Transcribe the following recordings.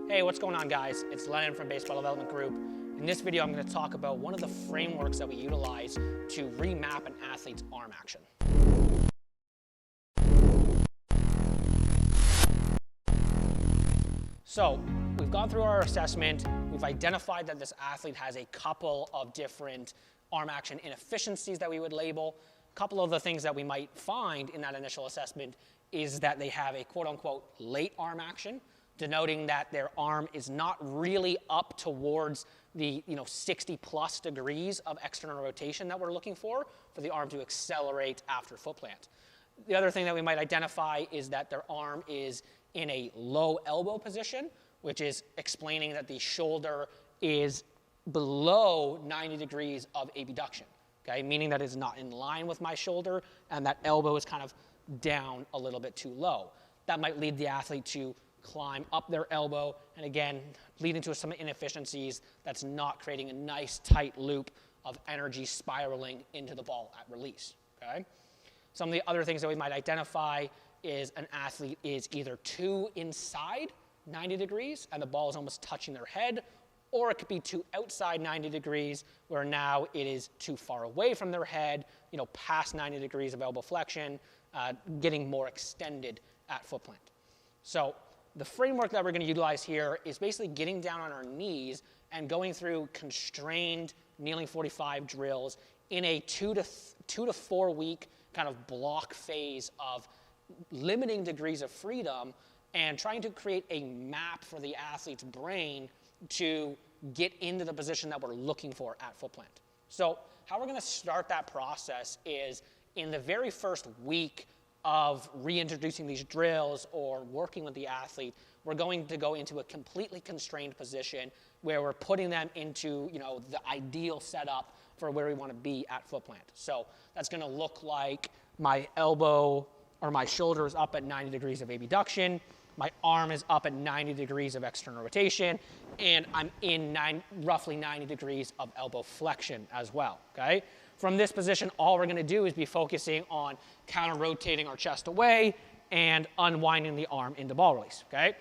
Hey, what's going on, guys? It's Lennon from Baseball Development Group. In this video, I'm going to talk about one of the frameworks that we utilize to remap an athlete's arm action. So, we've gone through our assessment. We've identified that this athlete has a couple of different arm action inefficiencies that we would label. A couple of the things that we might find in that initial assessment is that they have a quote-unquote late arm action, denoting that their arm is not really up towards the 60 plus degrees of external rotation that we're looking for the arm to accelerate after foot plant. The other thing that we might identify is that their arm is in a low elbow position, which is explaining that the shoulder is below 90 degrees of abduction, okay? Meaning that it's not in line with my shoulder and that elbow is kind of down a little bit too low. That might lead the athlete to climb up their elbow, and again, leading to some inefficiencies that's not creating a nice tight loop of energy spiraling into the ball at release, okay? Some of the other things that we might identify is an athlete is either too inside 90 degrees and the ball is almost touching their head, or it could be too outside 90 degrees where now it is too far away from their head, past 90 degrees of elbow flexion, getting more extended at foot plant. So the framework that we're going to utilize here is basically getting down on our knees and going through constrained kneeling 45 drills in a 2 to 4 week kind of block phase of limiting degrees of freedom and trying to create a map for the athlete's brain to get into the position that we're looking for at foot plant. So how we're going to start that process is in the very first week of reintroducing these drills or working with the athlete, we're going to go into a completely constrained position where we're putting them into the ideal setup for where we want to be at foot plant. So that's going to look like my elbow or my shoulder is up at 90 degrees of abduction, my arm is up at 90 degrees of external rotation, and I'm in roughly 90 degrees of elbow flexion as well, okay? From this position, all we're going to do is be focusing on counter-rotating our chest away and unwinding the arm into ball release, okay?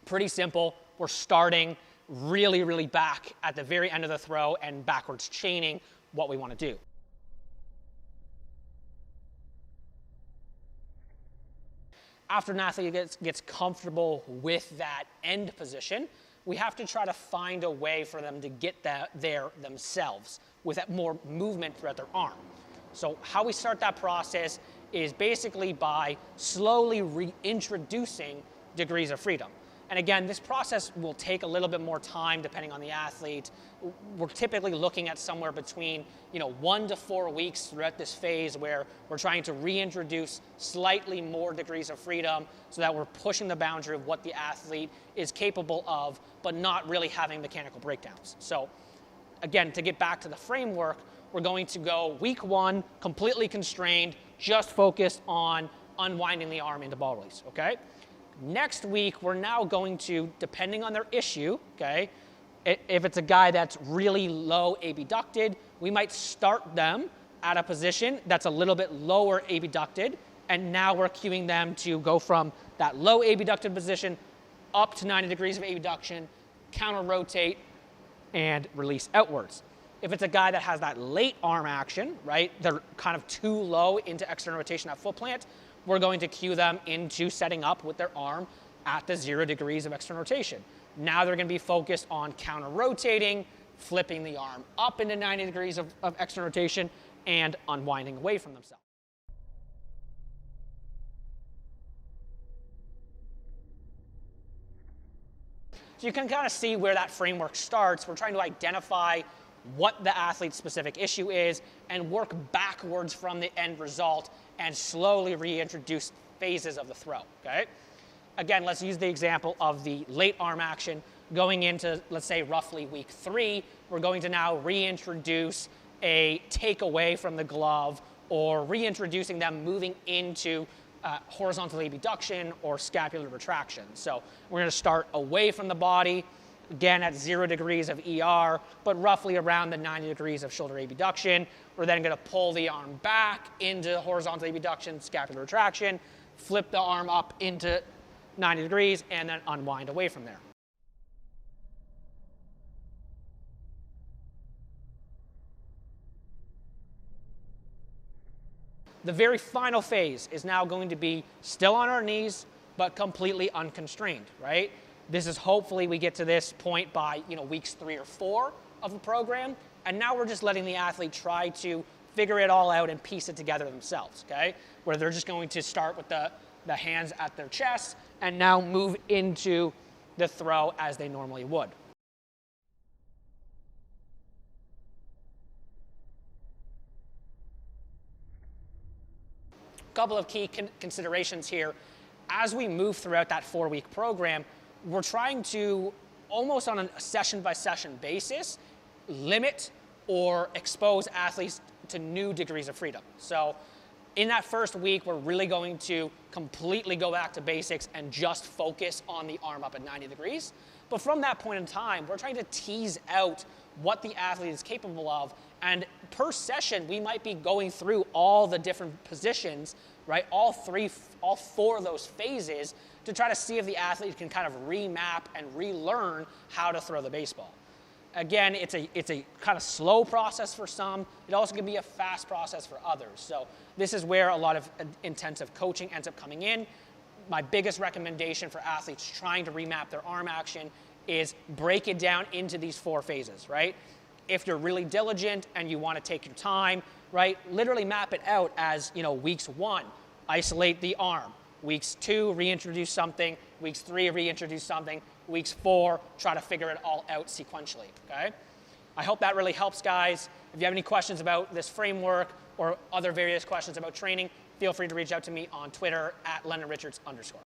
Pretty simple. We're starting really, really back at the very end of the throw and backwards chaining what we want to do. After an athlete gets comfortable with that end position, we have to try to find a way for them to get there themselves with more movement throughout their arm. So how we start that process is basically by slowly reintroducing degrees of freedom. And again, this process will take a little bit more time depending on the athlete. We're typically looking at somewhere between 1 to 4 weeks throughout this phase where we're trying to reintroduce slightly more degrees of freedom so that we're pushing the boundary of what the athlete is capable of, but not really having mechanical breakdowns. So again, to get back to the framework, we're going to go week 1, completely constrained, just focused on unwinding the arm into ball release, okay? Next week, we're now going to, depending on their issue, okay, if it's a guy that's really low abducted, we might start them at a position that's a little bit lower abducted, and now we're cueing them to go from that low abducted position up to 90 degrees of abduction, counter-rotate, and release outwards. If it's a guy that has that late arm action, right, they're kind of too low into external rotation at foot plant, we're going to cue them into setting up with their arm at the 0 degrees of external rotation. Now they're going to be focused on counter-rotating, flipping the arm up into 90 degrees of external rotation, and unwinding away from themselves. So you can kind of see where that framework starts. We're trying to identify what the athlete's specific issue is and work backwards from the end result and slowly reintroduce phases of the throw, okay? Again, let's use the example of the late arm action going into, let's say, roughly week 3. We're going to now reintroduce a takeaway from the glove or reintroducing them moving into horizontal abduction or scapular retraction. So we're going to start away from the body, again at 0 degrees of ER, but roughly around the 90 degrees of shoulder abduction. We're then going to pull the arm back into horizontal abduction, scapular retraction, flip the arm up into 90 degrees, and then unwind away from there. The very final phase is now going to be still on our knees, but completely unconstrained, right? This is hopefully we get to this point by weeks 3 or 4 of the program, and now we're just letting the athlete try to figure it all out and piece it together themselves, okay? Where they're just going to start with the hands at their chest and now move into the throw as they normally would. Couple of key considerations here. As we move throughout that 4-week program, we're trying to, almost on a session-by-session basis, limit or expose athletes to new degrees of freedom. So in that first week, we're really going to completely go back to basics and just focus on the arm up at 90 degrees. But from that point in time, we're trying to tease out what the athlete is capable of. And per session, we might be going through all the different positions, right? All 4 of those phases to try to see if the athlete can kind of remap and relearn how to throw the baseball. Again, it's a kind of slow process for some. It also can be a fast process for others. So this is where a lot of intensive coaching ends up coming in. My biggest recommendation for athletes trying to remap their arm action is break it down into these 4 phases, right? If you're really diligent and you want to take your time, right, literally map it out as, weeks 1, isolate the arm. Weeks 2, reintroduce something. Weeks 3, reintroduce something. Weeks 4, try to figure it all out sequentially, okay? I hope that really helps, guys. If you have any questions about this framework or other various questions about training, feel free to reach out to me on Twitter @LennonRichards_.